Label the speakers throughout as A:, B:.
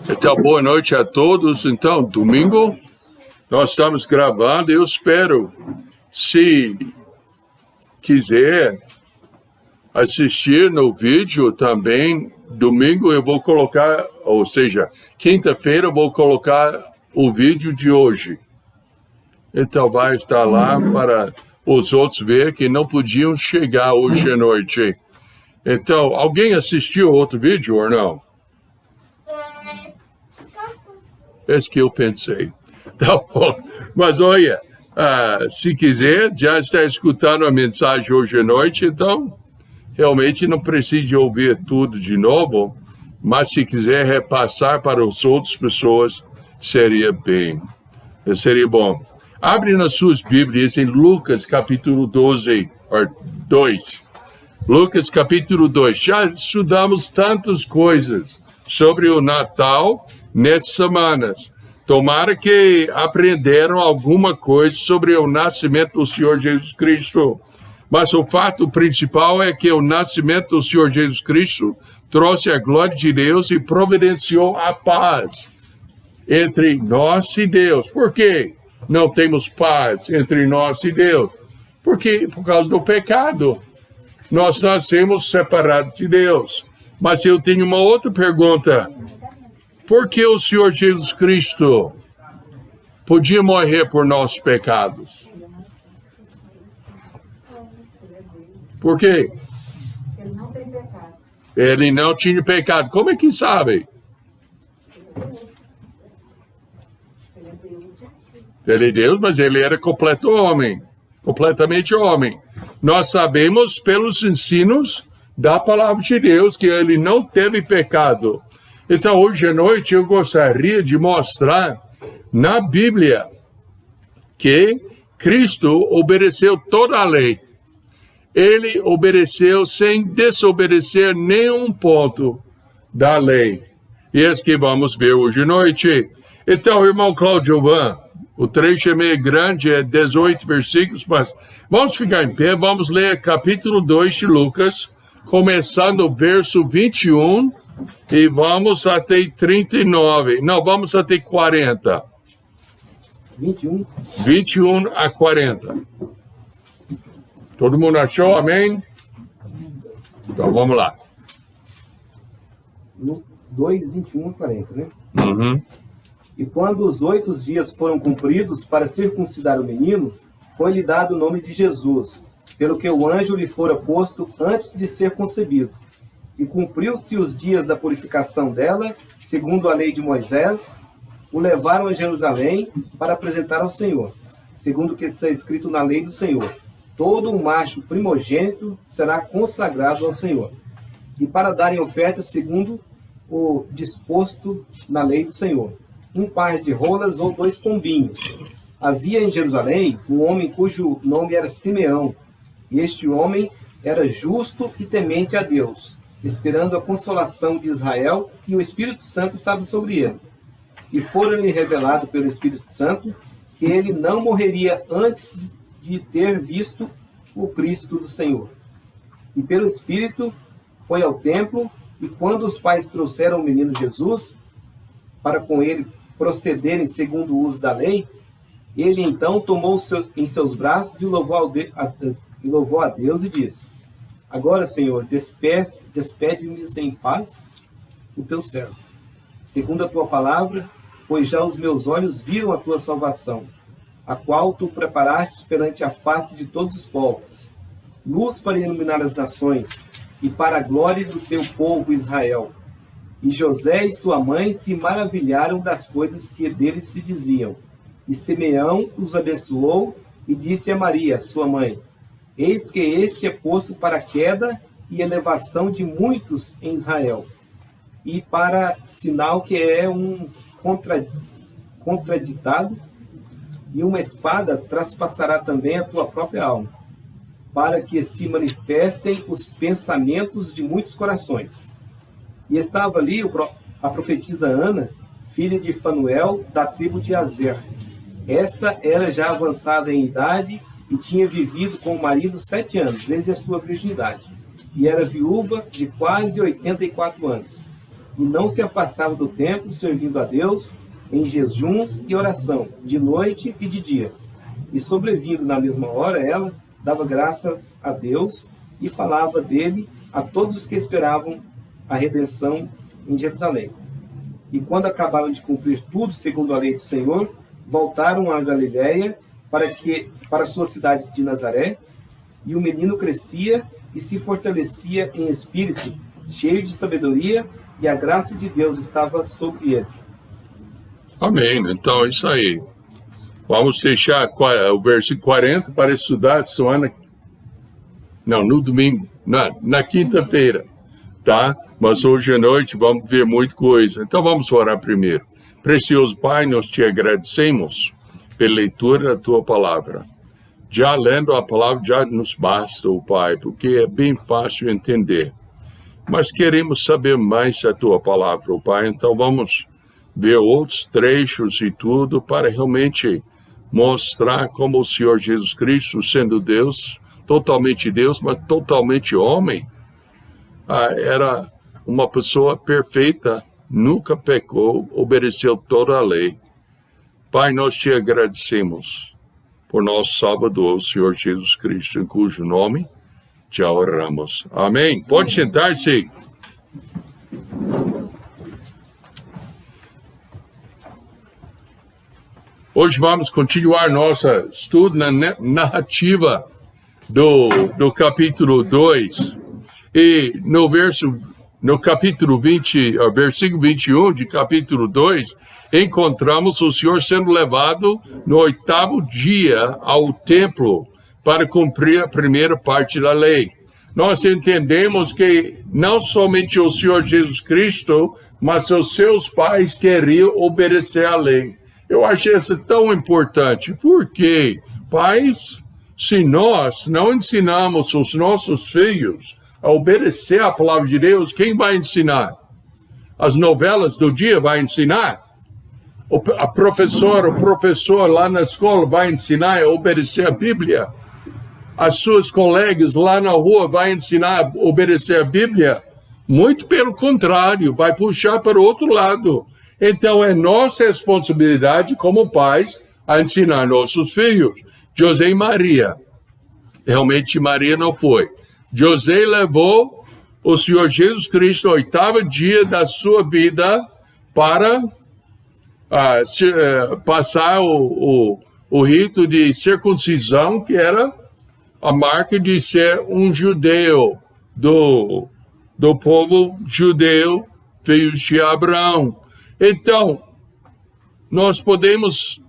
A: Então, boa noite a todos. Então, domingo, nós estamos gravando. Eu espero, se quiser assistir no vídeo também, domingo eu vou colocar, ou seja, quinta-feira eu vou colocar o vídeo de hoje. Então, vai estar lá para os outros ver que não podiam chegar hoje à noite. Então, alguém assistiu outro vídeo ou não? É isso que eu pensei. Tá bom. Mas olha, se quiser, já está escutando a mensagem hoje à noite, então realmente não precisa ouvir tudo de novo, mas se quiser repassar para as outras pessoas, seria bom. Abre nas suas Bíblias em Lucas capítulo 2. Lucas capítulo 2. Já estudamos tantas coisas sobre o Natal nessas semanas. Tomara que aprenderam alguma coisa sobre o nascimento do Senhor Jesus Cristo. Mas o fato principal é que o nascimento do Senhor Jesus Cristo trouxe a glória de Deus e providenciou a paz entre nós e Deus. Por quê? Não temos paz entre nós e Deus? Porque por causa do pecado. Nós nascemos separados de Deus. Mas eu tenho uma outra pergunta. Por que o Senhor Jesus Cristo podia morrer por nossos pecados? Por quê?
B: Ele não tem pecado.
A: Ele não tinha pecado. Como é que sabe? Ele é Deus, mas ele era completamente homem. Nós sabemos pelos ensinos da palavra de Deus que ele não teve pecado. Então, hoje à noite, eu gostaria de mostrar na Bíblia que Cristo obedeceu toda a lei. Ele obedeceu sem desobedecer nenhum ponto da lei. E é isso que vamos ver hoje à noite. Então, irmão Cláudio Van, o trecho é meio grande, é 18 versículos, mas vamos ficar em pé, vamos ler capítulo 2 de Lucas, começando o verso 21, e vamos até 39. Não, vamos até 40. 21 a 40. Todo mundo achou? Amém? Então, vamos lá.
C: 2, 21 a 40, né?
A: Uhum.
C: E quando os 8 dias foram cumpridos para circuncidar o menino, foi-lhe dado o nome de Jesus, pelo que o anjo lhe fora posto antes de ser concebido. E cumpriu-se os dias da purificação dela, segundo a lei de Moisés, o levaram a Jerusalém para apresentar ao Senhor, segundo o que está escrito na lei do Senhor. Todo um macho primogênito será consagrado ao Senhor. E para darem ofertas segundo o disposto na lei do Senhor, um par de rolas ou 2 pombinhos. Havia em Jerusalém um homem cujo nome era Simeão, e este homem era justo e temente a Deus, esperando a consolação de Israel, e o Espírito Santo estava sobre ele. E fora-lhe revelado pelo Espírito Santo que ele não morreria antes de ter visto o Cristo do Senhor. E pelo Espírito foi ao templo, e quando os pais trouxeram o menino Jesus, para com ele procederem segundo o uso da lei, ele então tomou em seus braços e louvou a Deus e disse: Agora, Senhor, despede-me em paz o teu servo, segundo a tua palavra, pois já os meus olhos viram a tua salvação, a qual tu preparaste perante a face de todos os povos, luz para iluminar as nações e para a glória do teu povo Israel. E José e sua mãe se maravilharam das coisas que deles se diziam. E Simeão os abençoou e disse a Maria, sua mãe: Eis que este é posto para a queda e elevação de muitos em Israel, e para sinal que é um contraditado, e uma espada traspassará também a tua própria alma, para que se manifestem os pensamentos de muitos corações. E estava ali a profetisa Ana, filha de Fanuel, da tribo de Azer. Esta era já avançada em idade e tinha vivido com o marido 7 anos, desde a sua virgindade. E era viúva de quase 84 anos. e não se afastava do templo, servindo a Deus em jejuns e oração, de noite e de dia. E sobrevindo na mesma hora, ela dava graças a Deus e falava dele a todos os que esperavam a redenção em Jerusalém. E quando acabaram de cumprir tudo segundo a lei do Senhor, voltaram à Galiléia para sua cidade de Nazaré, e o menino crescia e se fortalecia em espírito, cheio de sabedoria, e a graça de Deus estava sobre ele.
A: Amém. Então, é isso aí. Vamos deixar o versículo 40 para estudar no domingo, na quinta-feira, tá? Mas hoje à noite vamos ver muita coisa. Então vamos orar primeiro. Precioso Pai, nós te agradecemos pela leitura da tua palavra. Já lendo a palavra já nos basta, Pai, porque é bem fácil entender. Mas queremos saber mais da tua palavra, Pai. Então vamos ver outros trechos e tudo para realmente mostrar como o Senhor Jesus Cristo, sendo Deus, mas totalmente homem, era uma pessoa perfeita, nunca pecou, obedeceu toda a lei. Pai, nós te agradecemos por nosso Salvador, o Senhor Jesus Cristo, em cujo nome já oramos. Amém. Pode sentar-se. Hoje vamos continuar nosso estudo na narrativa do capítulo 2. E no capítulo 20, versículo 21 de capítulo 2, encontramos o Senhor sendo levado no 8º dia ao templo para cumprir a primeira parte da lei. Nós entendemos que não somente o Senhor Jesus Cristo, mas os seus pais queriam obedecer à lei. Eu achei isso tão importante. Por quê? Pais, se nós não ensinamos os nossos filhos a obedecer à palavra de Deus, quem vai ensinar? As novelas do dia vai ensinar? O professor lá na escola vai ensinar a obedecer a Bíblia? As suas colegas lá na rua vai ensinar a obedecer a Bíblia? Muito pelo contrário, vai puxar para o outro lado. Então é nossa responsabilidade como pais a ensinar nossos filhos. José e Maria, realmente Maria não foi. José levou o Senhor Jesus Cristo no 8º dia da sua vida para passar o rito de circuncisão, que era a marca de ser um judeu, do povo judeu, filhos de Abraão. Então, nós podemos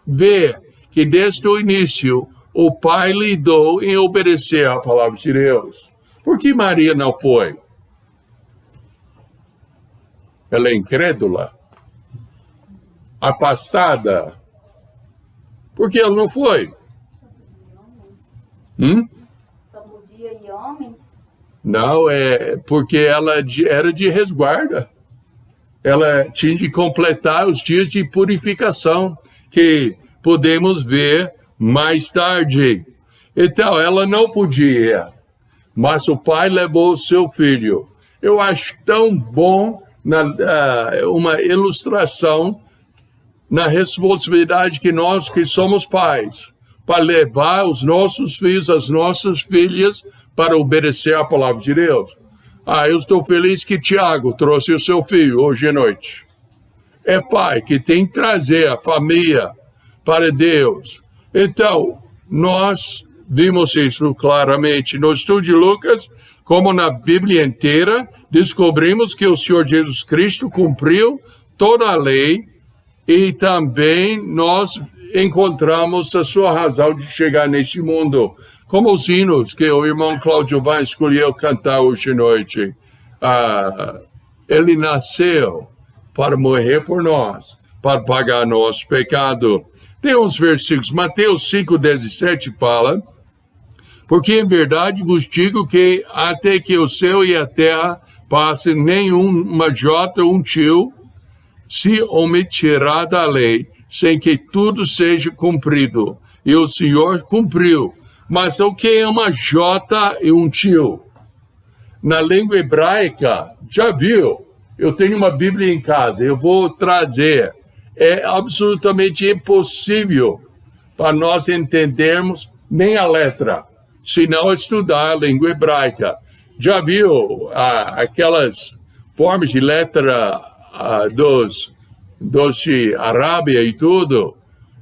A: ver que desde o início, o pai lidou em obedecer à palavra de Deus. Por que Maria não foi? Ela é incrédula? Afastada? Por que ela não foi?
B: Só podia ir homens?
A: Não, é porque ela era de resguarda. Ela tinha de completar os dias de purificação, que podemos ver mais tarde. Então, ela não podia, mas o pai levou o seu filho. Eu acho tão bom uma ilustração na responsabilidade que nós, que somos pais, para levar os nossos filhos, as nossas filhas, para obedecer à palavra de Deus. Eu estou feliz que Tiago trouxe o seu filho hoje à noite. É pai que tem que trazer a família para Deus. Então, nós vimos isso claramente no estudo de Lucas, como na Bíblia inteira, descobrimos que o Senhor Jesus Cristo cumpriu toda a lei e também nós encontramos a sua razão de chegar neste mundo. Como os hinos que o irmão Cláudio vai escolher cantar hoje à noite. Ele nasceu para morrer por nós, para pagar nosso pecado. Tem uns versículos, Mateus 5,17 fala: porque em verdade vos digo que até que o céu e a terra passem, nenhuma jota, um tio, se omitirá da lei, sem que tudo seja cumprido. E o Senhor cumpriu. Mas o que é uma jota e um tio? Na língua hebraica, já viu? eu tenho uma Bíblia em casa, eu vou trazer. É absolutamente impossível para nós entendermos nem a letra, se não estudar a língua hebraica. Já viu aquelas formas de letra dos de Arábia e tudo?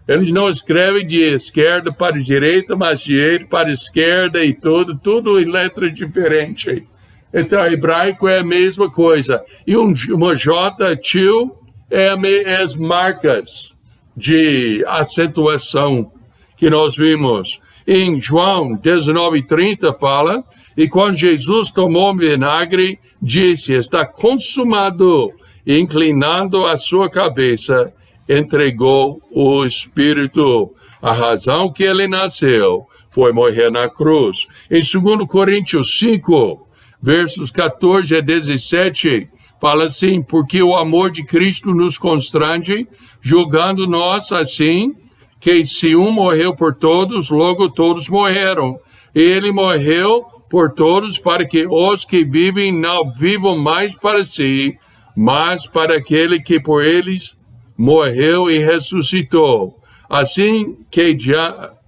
A: Eles não escrevem de esquerda para direita, mas de direita para esquerda e tudo em letra diferente. Então, hebraico é a mesma coisa. E uma J, tio, é as marcas de acentuação que nós vimos. Em João 19:30 fala, e quando Jesus tomou vinagre, disse, está consumado, e inclinando a sua cabeça, entregou o Espírito. A razão que ele nasceu foi morrer na cruz. Em 2 Coríntios 5, versos 14 a 17, fala assim, porque o amor de Cristo nos constrange, julgando nós assim, que se um morreu por todos, logo todos morreram. E ele morreu por todos para que os que vivem não vivam mais para si, mas para aquele que por eles morreu e ressuscitou. Assim que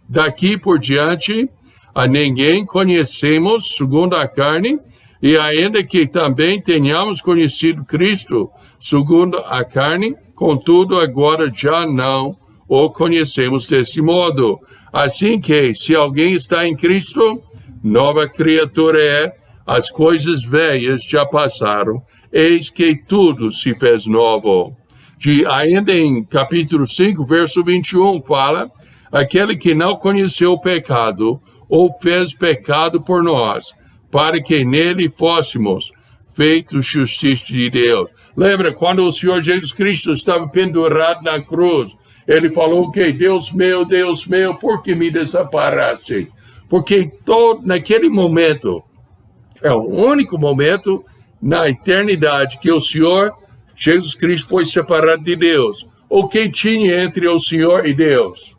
A: daqui por diante a ninguém conhecemos segundo a carne, e ainda que também tenhamos conhecido Cristo segundo a carne, contudo agora já não o conhecemos desse modo. Assim que, se alguém está em Cristo, nova criatura é, as coisas velhas já passaram, eis que tudo se fez novo. Ainda em capítulo 5, verso 21, fala, aquele que não conheceu o pecado, ou fez pecado por nós, para que nele fôssemos feitos justiça de Deus. Lembra, quando o Senhor Jesus Cristo estava pendurado na cruz, ele falou que Deus meu, por que me desamparaste? Porque naquele momento, é o único momento na eternidade que o Senhor Jesus Cristo foi separado de Deus. O que tinha entre o Senhor e Deus?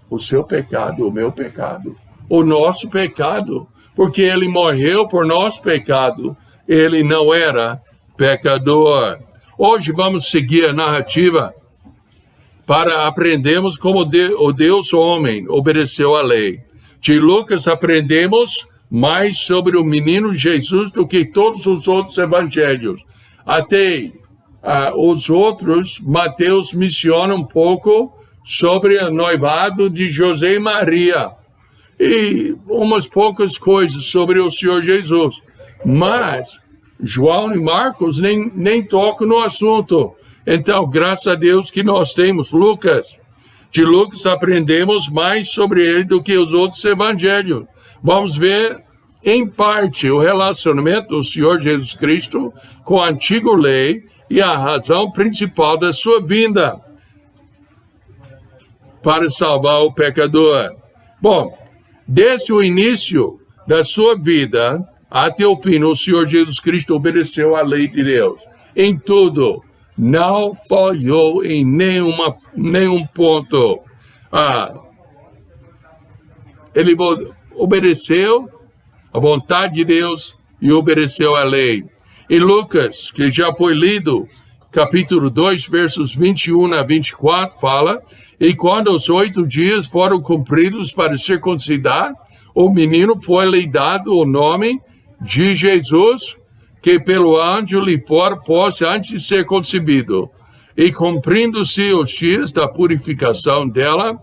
A: O seu pecado, o meu pecado, o nosso pecado. Porque ele morreu por nosso pecado, ele não era pecador. Hoje vamos seguir a narrativa para aprendermos como o Deus homem obedeceu à lei. De Lucas aprendemos mais sobre o menino Jesus do que todos os outros evangelhos. Até os outros, Mateus menciona um pouco sobre o noivado de José e Maria e umas poucas coisas sobre o Senhor Jesus. Mas João e Marcos nem tocam no assunto. Então, graças a Deus que nós temos Lucas. De Lucas aprendemos mais sobre ele do que os outros evangelhos. Vamos ver, em parte, o relacionamento do Senhor Jesus Cristo com a antiga lei e a razão principal da sua vinda para salvar o pecador. Bom, desde o início da sua vida até o fim, o Senhor Jesus Cristo obedeceu à lei de Deus. Em tudo, não falhou em nenhum ponto. Ele obedeceu a vontade de Deus e obedeceu à lei. Em Lucas, que já foi lido, capítulo 2, versos 21 a 24, fala, e quando os 8 dias foram cumpridos para circuncidar, o menino foi-lhe dado o nome de Jesus, que pelo anjo lhe fora posto antes de ser concebido. E cumprindo-se os dias da purificação dela,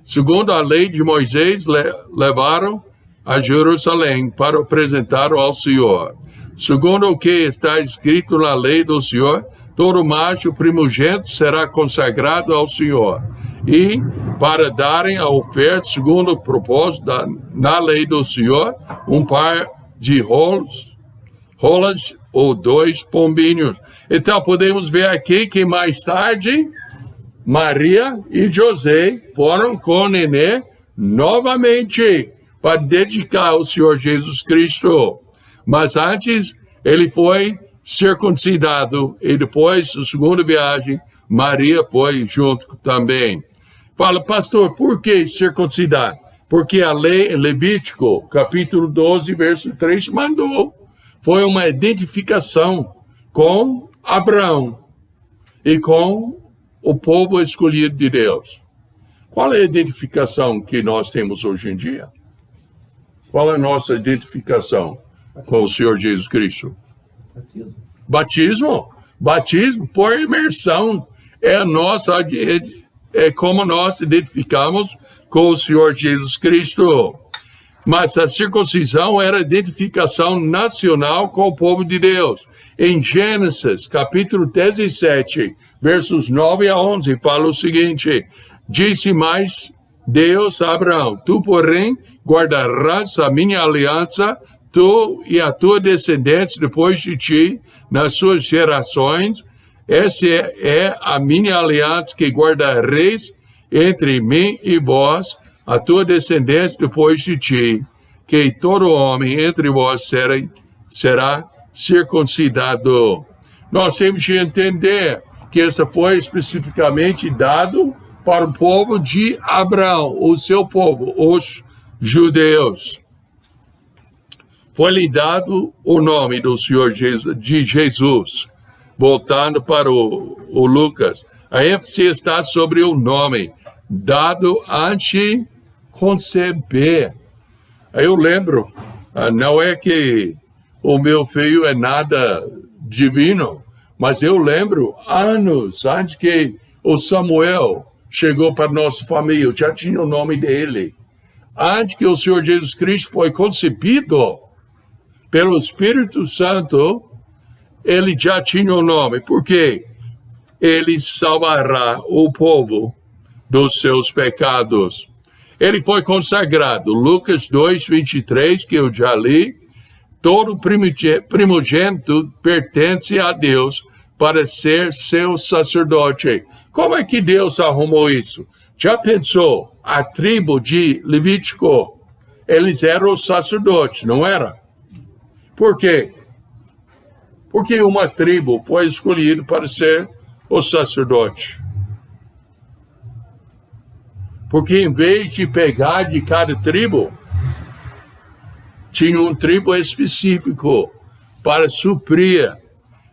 A: segundo a lei de Moisés, levaram a Jerusalém para apresentar ao Senhor. Segundo o que está escrito na lei do Senhor, todo macho primogênito será consagrado ao Senhor. E para darem a oferta, segundo o propósito na lei do Senhor, um par de rolas ou 2 pombinhos. Então podemos ver aqui que mais tarde Maria e José foram com o nenê novamente para dedicar ao Senhor Jesus Cristo. Mas antes ele foi circuncidado e depois, a segunda viagem, Maria foi junto também. Fala, pastor, por que circuncidar? Porque a lei, Levítico, capítulo 12, verso 3, mandou. Foi uma identificação com Abraão e com o povo escolhido de Deus. Qual é a identificação que nós temos hoje em dia? Qual é a nossa identificação com o Senhor Jesus Cristo? Batismo. Batismo por imersão. É como nós identificamos com o Senhor Jesus Cristo. Mas a circuncisão era a identificação nacional com o povo de Deus. Em Gênesis, capítulo 17, versos 9 a 11, fala o seguinte: disse mais Deus a Abraão: tu, porém, guardarás a minha aliança, tu e a tua descendência depois de ti, nas suas gerações. Essa é a minha aliança que guardareis entre mim e vós, a tua descendência depois de ti, que todo homem entre vós será circuncidado. Nós temos que entender que isso foi especificamente dado para o povo de Abraão, o seu povo, os judeus. Foi-lhe dado o nome do Senhor Jesus, de Jesus. Voltando para o Lucas, a ênfase está sobre o nome, dado antes de conceber. Eu lembro, não é que o meu filho é nada divino, mas eu lembro anos antes que o Samuel chegou para nossa família, já tinha o nome dele. Antes que o Senhor Jesus Cristo foi concebido pelo Espírito Santo, ele já tinha o nome, porque ele salvará o povo dos seus pecados. Ele foi consagrado, Lucas 2, 23, que eu já li, todo primogênito pertence a Deus para ser seu sacerdote. Como é que Deus arrumou isso? Já pensou? A tribo de Levítico, eles eram os sacerdotes, não era? Por quê? Porque uma tribo foi escolhida para ser o sacerdote. Porque em vez de pegar de cada tribo, tinha um tribo específico para suprir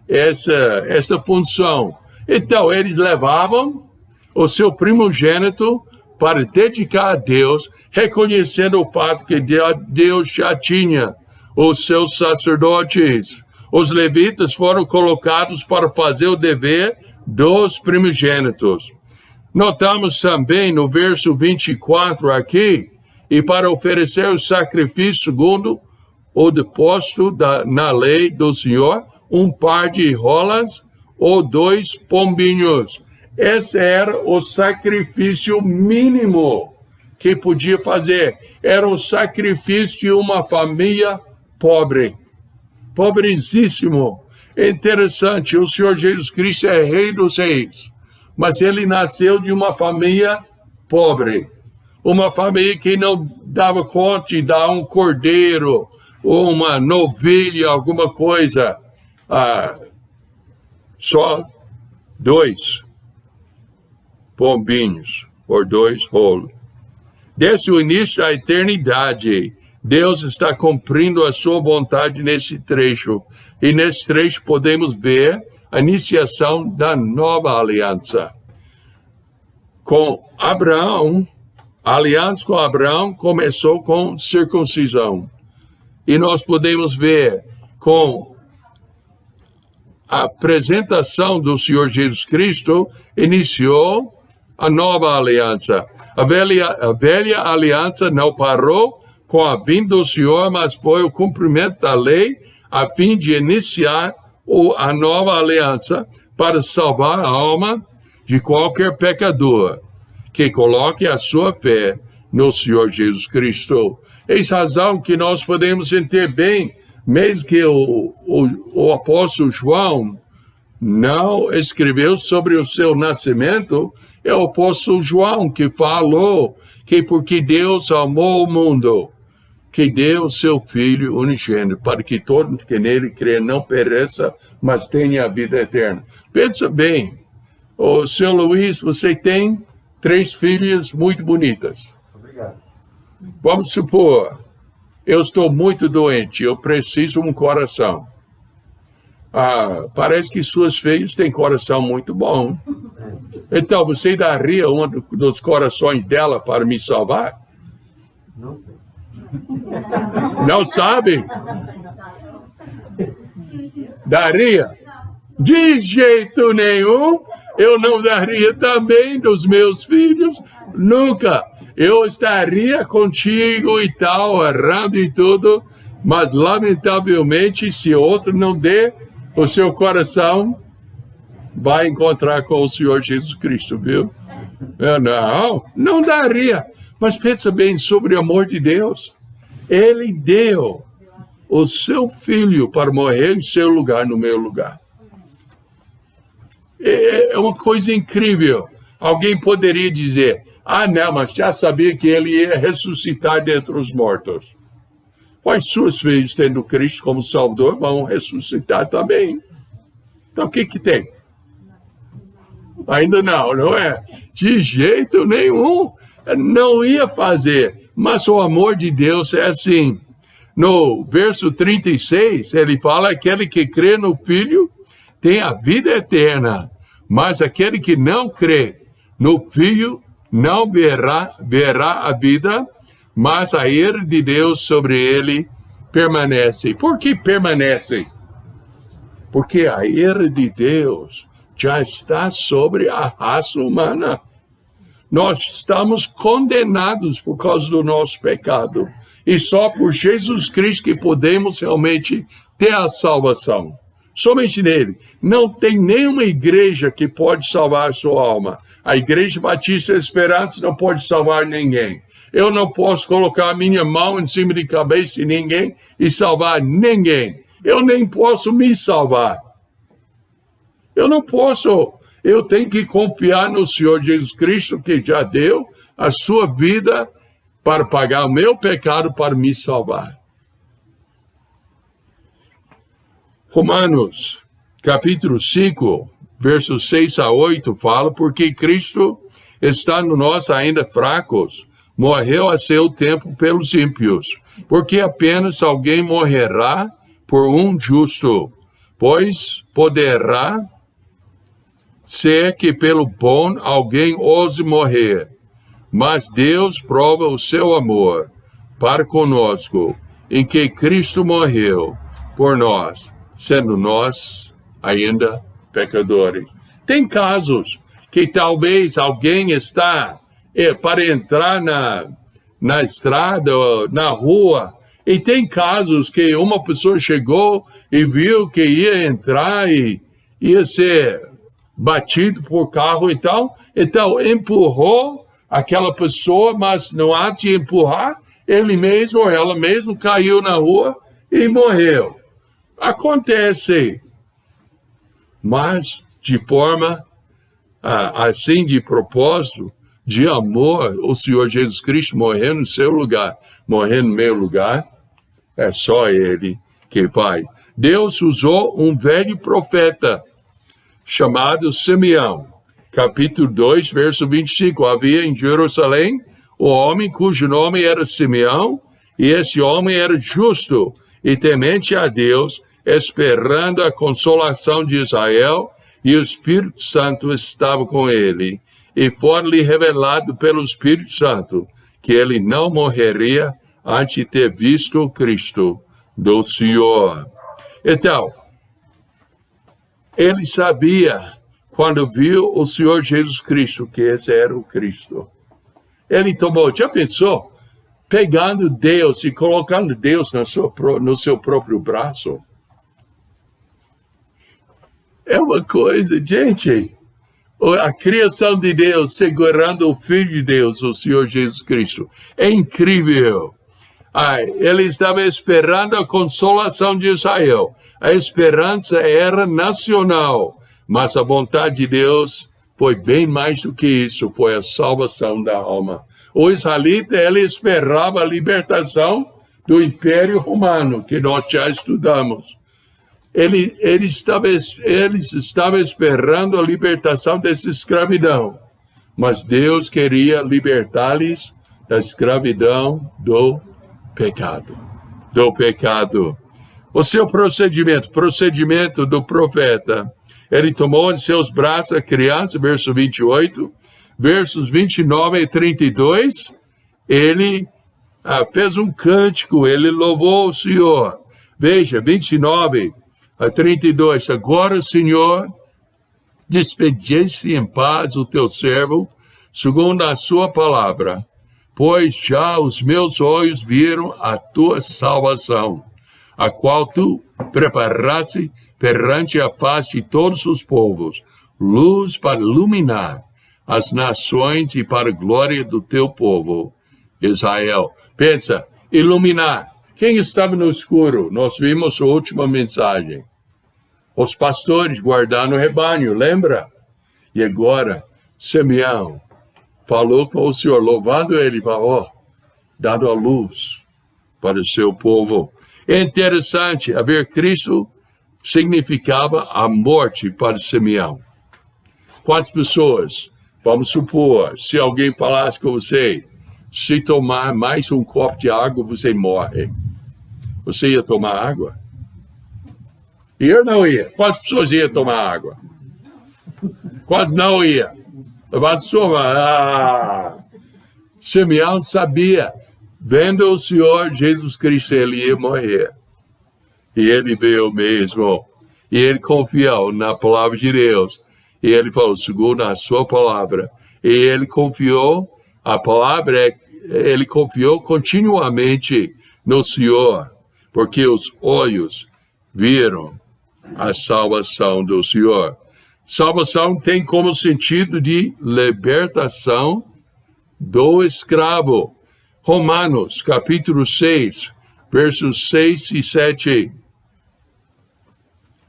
A: essa função. Então, eles levavam o seu primogênito para dedicar a Deus, reconhecendo o fato que Deus já tinha os seus sacerdotes. Os levitas foram colocados para fazer o dever dos primogênitos. Notamos também no verso 24 aqui, e para oferecer o sacrifício segundo o deposto na lei do Senhor, um par de rolas ou 2 pombinhos. Esse era o sacrifício mínimo que podia fazer. Era o sacrifício de uma família pobre. Pobrecíssimo. É interessante, o Senhor Jesus Cristo é Rei dos Reis, mas ele nasceu de uma família pobre. Uma família que não dava conta de dar um cordeiro, ou uma novilha, alguma coisa. Só 2 pombinhos, ou 2 rolos. Desde o início da eternidade, Deus está cumprindo a sua vontade nesse trecho. E nesse trecho podemos ver a iniciação da nova aliança. Com Abraão, a aliança com Abraão começou com circuncisão. E nós podemos ver com a apresentação do Senhor Jesus Cristo, iniciou a nova aliança. A velha aliança não parou com a vinda do Senhor, mas foi o cumprimento da lei a fim de iniciar a nova aliança para salvar a alma de qualquer pecador que coloque a sua fé no Senhor Jesus Cristo. Eis a razão que nós podemos entender bem, mesmo que o apóstolo João não escreveu sobre o seu nascimento, é o apóstolo João que falou que porque Deus amou o mundo, que deu o seu Filho unigênito, para que todo que nele crê não pereça, mas tenha a vida eterna. Pensa bem, o seu Luiz, você tem 3 filhas muito bonitas.
C: Obrigado.
A: Vamos supor, eu estou muito doente, eu preciso de um coração. Parece que suas filhas têm coração muito bom. Então, você daria um dos corações dela para me salvar?
C: Não sei.
A: Não sabe? Daria? De jeito nenhum. Eu não daria também dos meus filhos. Nunca. Eu estaria contigo e tal, orando e tudo. Mas, lamentavelmente, se outro não der, o seu coração vai encontrar com o Senhor Jesus Cristo, viu? Não daria. Mas pensa bem sobre o amor de Deus. Ele deu o seu filho para morrer em seu lugar, no meu lugar. É uma coisa incrível. Alguém poderia dizer, não, mas já sabia que ele ia ressuscitar dentre os mortos. Mas suas filhas, tendo Cristo como Salvador, vão ressuscitar também. Então, o que tem? Ainda não é? De jeito nenhum. Não ia fazer. Mas o amor de Deus é assim. No verso 36, ele fala, aquele que crê no Filho tem a vida eterna. Mas aquele que não crê no Filho não verá a vida, mas a ira de Deus sobre ele permanece. Por que permanece? Porque a ira de Deus já está sobre a raça humana. Nós estamos condenados por causa do nosso pecado. E só por Jesus Cristo que podemos realmente ter a salvação. Somente nele. Não tem nenhuma igreja que pode salvar a sua alma. A Igreja Batista Esperança não pode salvar ninguém. Eu não posso colocar a minha mão em cima de cabeça de ninguém e salvar ninguém. Eu nem posso me salvar. Eu não posso. Eu tenho que confiar no Senhor Jesus Cristo, que já deu a sua vida para pagar o meu pecado, para me salvar. Romanos, capítulo 5, versos 6 a 8, fala, porque Cristo, estando nós ainda fracos, morreu a seu tempo pelos ímpios, porque apenas alguém morrerá por um justo, pois poderá ser que pelo bom alguém ouse morrer. Mas Deus prova o seu amor para conosco, em que Cristo morreu por nós, sendo nós ainda pecadores. Tem casos que talvez alguém está para entrar na estrada, na rua, e tem casos que uma pessoa chegou e viu que ia entrar e ia ser batido por carro e tal, então empurrou aquela pessoa, mas não há de empurrar, ele mesmo ou ela mesma caiu na rua e morreu. Acontece, mas de forma assim, de propósito, de amor, o Senhor Jesus Cristo morreu no seu lugar, morreu no meu lugar, é só ele que vai. Deus usou um velho profeta chamado Simeão, capítulo 2, verso 25. Havia em Jerusalém o homem cujo nome era Simeão, e esse homem era justo e temente a Deus, esperando a consolação de Israel, e o Espírito Santo estava com ele. E foi-lhe revelado pelo Espírito Santo que ele não morreria antes de ter visto o Cristo do Senhor. Então, ele sabia, quando viu o Senhor Jesus Cristo, que esse era o Cristo. Ele tomou, já pensou? Pegando Deus e colocando Deus no seu próprio braço. É uma coisa, gente, a criação de Deus segurando o Filho de Deus, o Senhor Jesus Cristo. É incrível. Ele estava esperando a consolação de Israel. A esperança era nacional, mas a vontade de Deus foi bem mais do que isso, foi a salvação da alma. O israelita, ele esperava a libertação do Império Romano, que nós já estudamos. Eles estavam esperando a libertação dessa escravidão, mas Deus queria libertar-lhes da escravidão do pecado. O seu procedimento do profeta. Ele tomou em seus braços a criança, verso 28, versos 29 e 32, ele fez um cântico, ele louvou o Senhor. Veja, 29 a 32, agora, Senhor, despedisse em paz o teu servo, segundo a sua palavra, pois já os meus olhos viram a tua salvação, a qual tu preparaste perante a face de todos os povos, luz para iluminar as nações e para a glória do teu povo, Israel. Pensa, iluminar. Quem estava no escuro? Nós vimos a última mensagem. Os pastores guardando o rebanho, lembra? E agora, Simeão falou com o Senhor, louvando ele, falou, dando a luz para o seu povo. É interessante, haver Cristo significava a morte para Simeão. Quantas pessoas, vamos supor, se alguém falasse com você, se tomar mais um copo de água, você morre. Você ia tomar água? Eu não ia. Quantas pessoas iam tomar água? Quantas não iam? Levanta sua mão. Simeão sabia, vendo o Senhor Jesus Cristo, ele ia morrer. E ele veio mesmo. E ele confiou na palavra de Deus. E ele falou, segundo a sua palavra. E ele confiou, a palavra, ele confiou continuamente no Senhor. Porque os olhos viram a salvação do Senhor. Salvação tem como sentido de libertação do escravo. Romanos, capítulo 6, versos 6 e 7.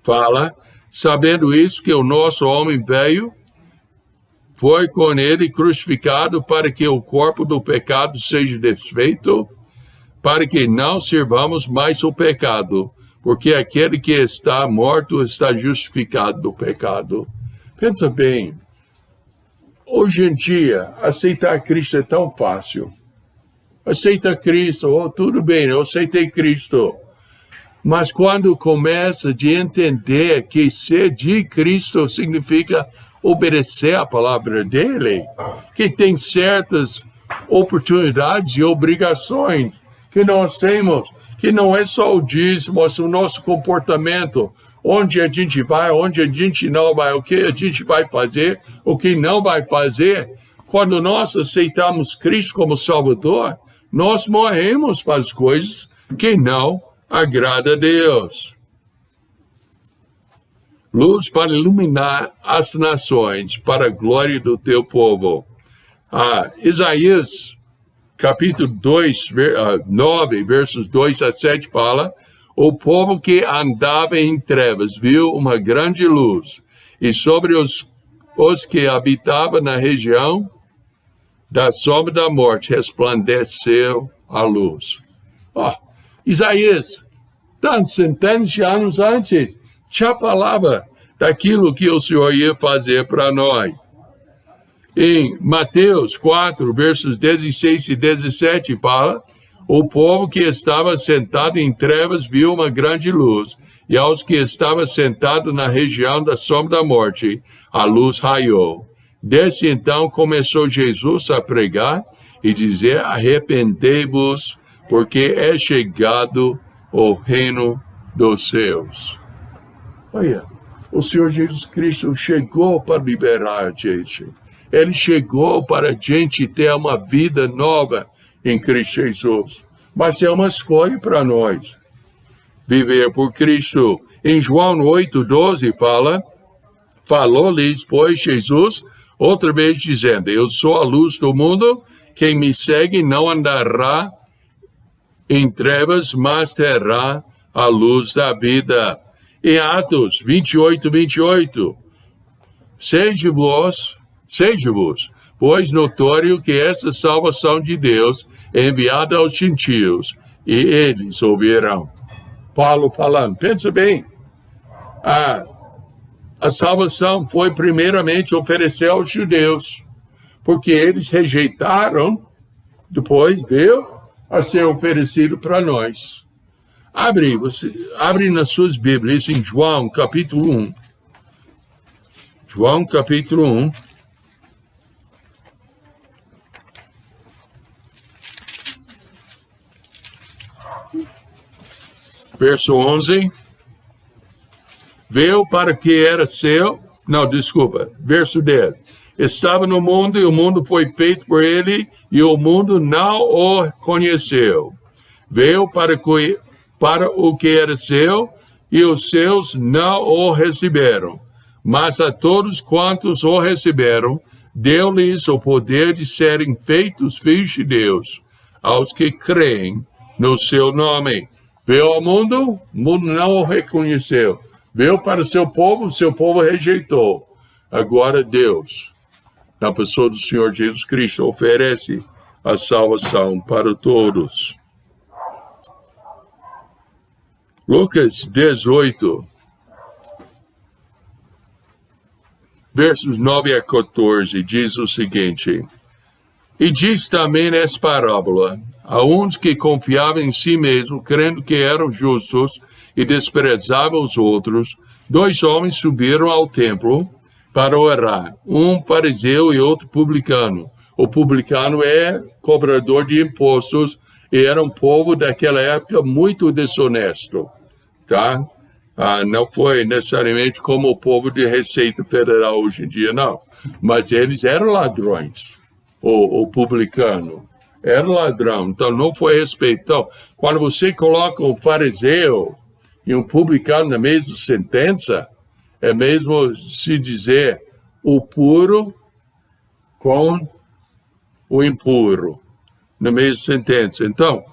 A: Fala, sabendo isso, que o nosso homem velho foi com ele crucificado para que o corpo do pecado seja desfeito, para que não servamos mais o pecado, porque aquele que está morto está justificado do pecado. Pensa bem, hoje em dia, aceitar Cristo é tão fácil. Aceita Cristo, tudo bem, eu aceitei Cristo. Mas quando começa de entender que ser de Cristo significa obedecer a palavra dele, que tem certas oportunidades e obrigações que nós temos, que não é só o dízimo, mas o nosso comportamento, onde a gente vai, onde a gente não vai, o que a gente vai fazer, o que não vai fazer. Quando nós aceitamos Cristo como Salvador, nós morremos para as coisas que não agradam a Deus. Luz para iluminar as nações, para a glória do teu povo. Isaías, capítulo 9, versos 2 a 7, fala, o povo que andava em trevas viu uma grande luz, e sobre os que habitavam na região da sombra da morte resplandeceu a luz. Isaías, tantos centenas de anos antes, já falava daquilo que o Senhor ia fazer para nós. Em Mateus 4, versos 16 e 17, fala, o povo que estava sentado em trevas viu uma grande luz, e aos que estavam sentados na região da sombra da morte, a luz raiou. Desde então começou Jesus a pregar e dizer, arrependei-vos, porque é chegado o reino dos céus. Olha, o Senhor Jesus Cristo chegou para liberar a gente. Ele chegou para a gente ter uma vida nova em Cristo Jesus. Mas é uma escolha para nós. Viver por Cristo. Em João 8:12 falou-lhes, pois, Jesus, outra vez dizendo, eu sou a luz do mundo, quem me segue não andará em trevas, mas terá a luz da vida. Em Atos 28:28, Seja-vos, pois notório que essa salvação de Deus é enviada aos gentios, e eles ouvirão. Paulo falando, pensa bem, a salvação foi primeiramente oferecer aos judeus, porque eles rejeitaram, depois veio a ser oferecido para nós. Abre nas suas Bíblias em João, capítulo 1. João, capítulo 1. Verso 11. Veio para que era seu... Não, desculpa. Verso 10. Estava no mundo e o mundo foi feito por ele e o mundo não o conheceu. Veio para o que era seu e os seus não o receberam. Mas a todos quantos o receberam, deu-lhes o poder de serem feitos filhos de Deus, aos que creem no seu nome. Veio ao mundo, o mundo não o reconheceu. Veio para o seu povo rejeitou. Agora Deus, na pessoa do Senhor Jesus Cristo, oferece a salvação para todos. Lucas 18, versos 9 a 14, diz o seguinte: E diz também essa parábola: a uns que confiavam em si mesmos, crendo que eram justos e desprezavam os outros, 2 homens subiram ao templo para orar, um fariseu e outro publicano. O publicano é cobrador de impostos e era um povo daquela época muito desonesto, tá? Não foi necessariamente como o povo de Receita Federal hoje em dia, não. Mas eles eram ladrões, o publicano. Era ladrão, então não foi respeito. Então, quando você coloca um fariseu e um publicano na mesma sentença, é mesmo se dizer o puro com o impuro, na mesma sentença. Então,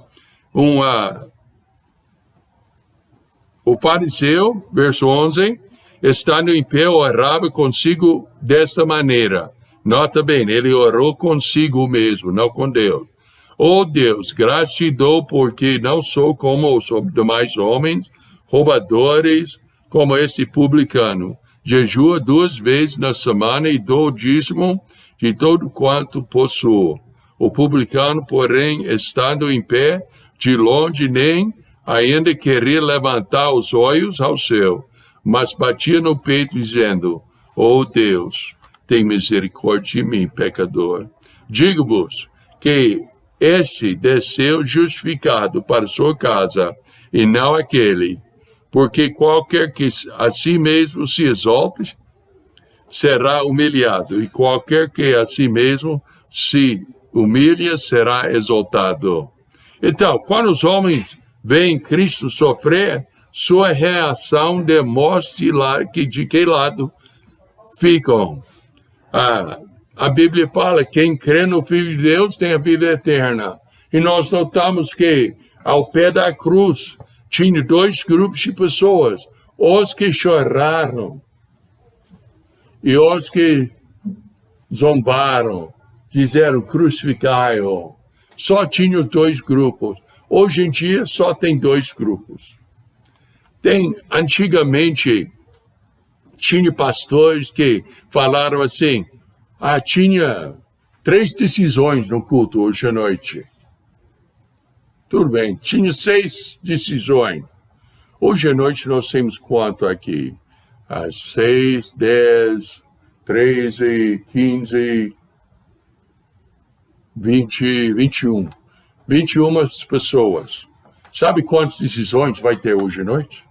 A: o fariseu, verso 11, estando em pé, orava consigo desta maneira. Nota bem, ele orou consigo mesmo, não com Deus. Oh Deus, graças te dou porque não sou como os demais homens, roubadores, como este publicano. Jejua 2 vezes na semana e dou o dízimo de todo quanto possuo. O publicano, porém, estando em pé, de longe nem ainda queria levantar os olhos ao céu, mas batia no peito, dizendo: Oh Deus, tem misericórdia de mim, pecador. Digo-vos que este desceu justificado para sua casa, e não aquele, porque qualquer que a si mesmo se exalte, será humilhado, e qualquer que a si mesmo se humilha, será exaltado. Então, quando os homens veem Cristo sofrer, sua reação demonstra de que lado ficam. A Bíblia fala que quem crê no Filho de Deus tem a vida eterna. E nós notamos que ao pé da cruz tinha 2 grupos de pessoas. Os que choraram e os que zombaram, disseram crucificai-o. Só tinha os 2 grupos. Hoje em dia só tem 2 grupos. Antigamente, tinha pastores que falaram assim: tinha 3 decisões no culto hoje à noite. Tudo bem, tinha 6 decisões. Hoje à noite nós temos quanto aqui? 6, 10, 13, 15, 20, 21. 21 pessoas. Sabe quantas decisões vai ter hoje à noite?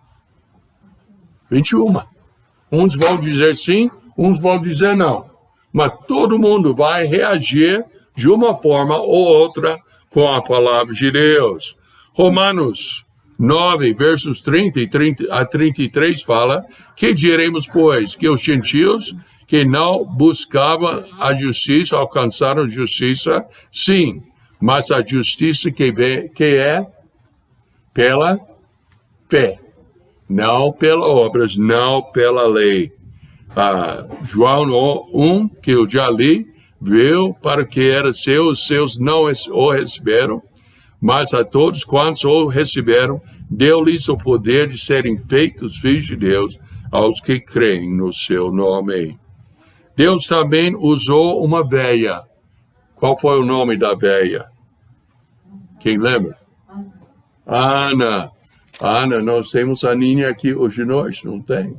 A: 21. Uns vão dizer sim, uns vão dizer não. Mas todo mundo vai reagir de uma forma ou outra com a palavra de Deus. Romanos 9, versos 30 a 33 fala: que diremos, pois? Que os gentios que não buscavam a justiça alcançaram justiça? Sim, mas a justiça que é pela fé, não pelas obras, não pela lei. João 1, que eu já li, veio para que era seu, os seus não o receberam, mas a todos quantos o receberam, deu-lhes o poder de serem feitos filhos de Deus, aos que creem no seu nome. Deus também usou uma véia. Qual foi o nome da véia? Quem lembra? Ana. Ana, nós temos a Aninha aqui hoje à noite, não tem?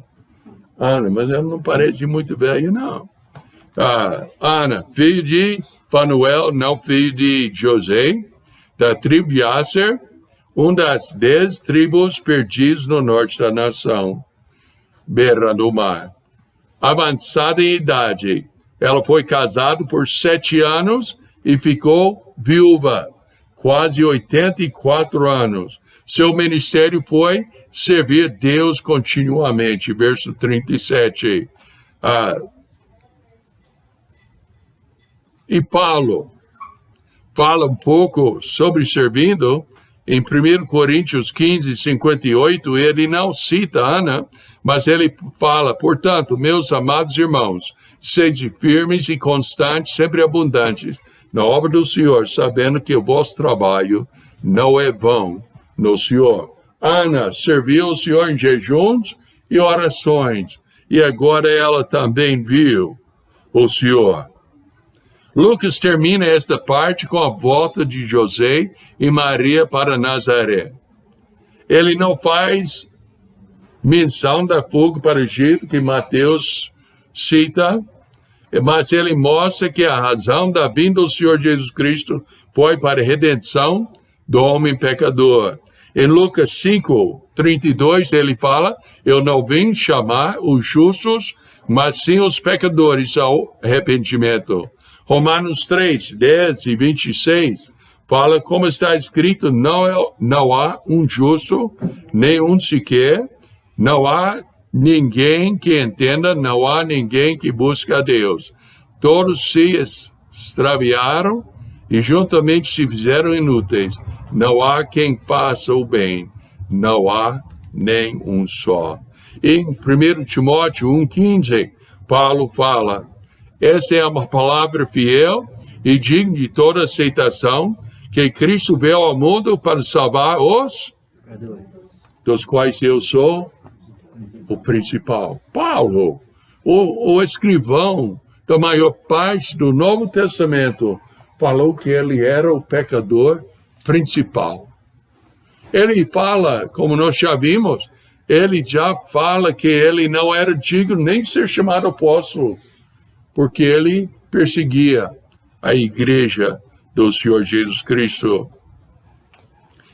A: Ana, mas ela não parece muito velha, não. Ana, filho de Fanuel, não filho de José, da tribo de Aser, uma das 10 tribos perdidas no norte da nação, beira do mar. Avançada em idade, ela foi casada por 7 anos e ficou viúva, quase 84 anos. Seu ministério foi servir Deus continuamente. Verso 37. E Paulo fala um pouco sobre servindo. Em 1 Coríntios 15, 58, ele não cita Ana, mas ele fala, portanto, meus amados irmãos, sede firmes e constantes, sempre abundantes, na obra do Senhor, sabendo que o vosso trabalho não é vão no Senhor. Ana serviu o Senhor em jejuns e orações, e agora ela também viu o Senhor. Lucas termina esta parte com a volta de José e Maria para Nazaré. Ele não faz menção da fuga para o Egito, que Mateus cita, mas ele mostra que a razão da vinda do Senhor Jesus Cristo foi para a redenção do homem pecador. Em Lucas 5, 32, ele fala, eu não vim chamar os justos, mas sim os pecadores ao arrependimento. Romanos 3, 10 e 26, fala como está escrito, não há um justo, nem um sequer, não há ninguém que entenda, não há ninguém que busque a Deus. Todos se extraviaram e juntamente se fizeram inúteis. Não há quem faça o bem, não há nem um só. Em 1 Timóteo 1,15, Paulo fala, esta é uma palavra fiel e digna de toda aceitação, que Cristo veio ao mundo para salvar os dos quais eu sou o principal. Paulo, o escrivão da maior parte do Novo Testamento, falou que ele era o pecador principal. Ele fala, como nós já vimos, ele já fala que ele não era digno nem de ser chamado apóstolo, porque ele perseguia a igreja do Senhor Jesus Cristo.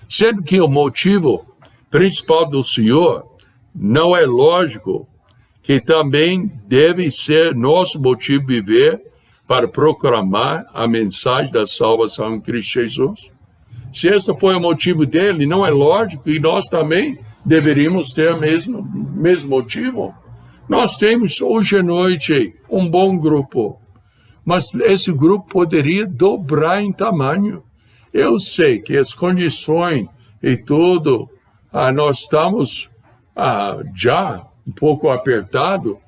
A: Sendo que o motivo principal do Senhor não é lógico que também deve ser nosso motivo de viver para proclamar a mensagem da salvação em Cristo Jesus. Se esse foi o motivo dele, não é lógico que nós também deveríamos ter o mesmo motivo. Nós temos hoje à noite um bom grupo, mas esse grupo poderia dobrar em tamanho. Eu sei que as condições e tudo, nós estamos já um pouco apertado,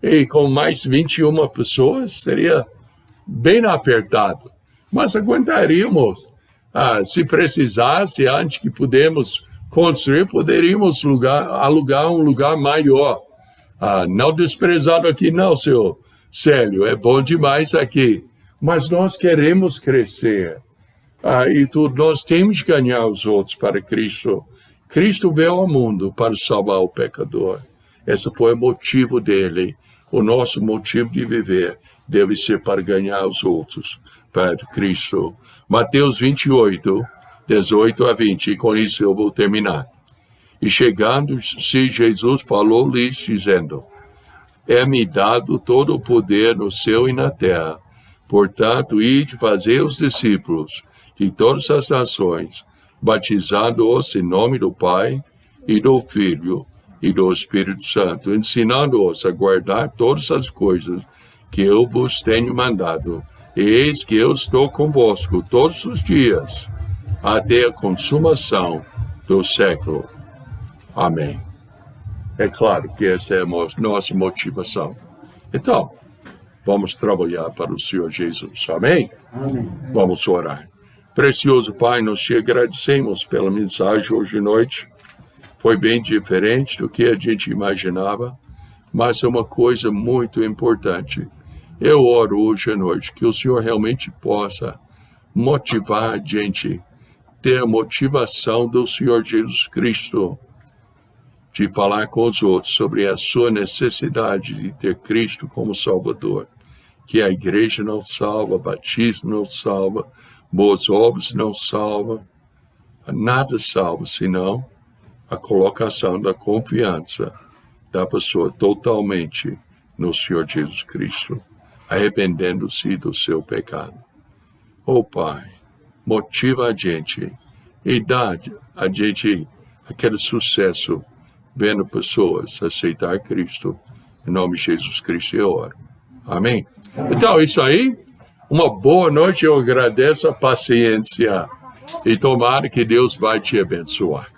A: e com mais 21 pessoas seria bem apertado. Mas aguentaríamos. Se precisasse, antes que pudemos construir, poderíamos alugar um lugar maior. Não desprezado aqui não, senhor Célio, é bom demais aqui. Mas nós queremos crescer. Nós temos que ganhar os outros para Cristo. Cristo veio ao mundo para salvar o pecador. Esse foi o motivo dele. O nosso motivo de viver deve ser para ganhar os outros para Cristo. Mateus 28, 18 a 20, e com isso eu vou terminar. E chegando-se, Jesus falou-lhes, dizendo, é-me dado todo o poder no céu e na terra. Portanto, ide fazer os discípulos de todas as nações, batizando-os em nome do Pai, e do Filho, e do Espírito Santo, ensinando-os a guardar todas as coisas que eu vos tenho mandado. E eis que eu estou convosco todos os dias, até a consumação do século. Amém. É claro que essa é a nossa motivação. Então, vamos trabalhar para o Senhor Jesus. Amém?
C: Amém.
A: Vamos orar. Precioso Pai, nós te agradecemos pela mensagem hoje à noite. Foi bem diferente do que a gente imaginava, mas é uma coisa muito importante. Eu oro hoje à noite que o Senhor realmente possa motivar a gente, ter a motivação do Senhor Jesus Cristo de falar com os outros sobre a sua necessidade de ter Cristo como Salvador. Que a igreja não salva, batismo não salva, boas obras não salva, nada salva, senão a colocação da confiança da pessoa totalmente no Senhor Jesus Cristo, arrependendo-se do seu pecado. Oh Pai, motiva a gente e dá a gente aquele sucesso vendo pessoas aceitar Cristo. Em nome de Jesus Cristo eu oro. Amém? Então, isso aí. Uma boa noite. Eu agradeço a paciência. E tomara que Deus vai te abençoar.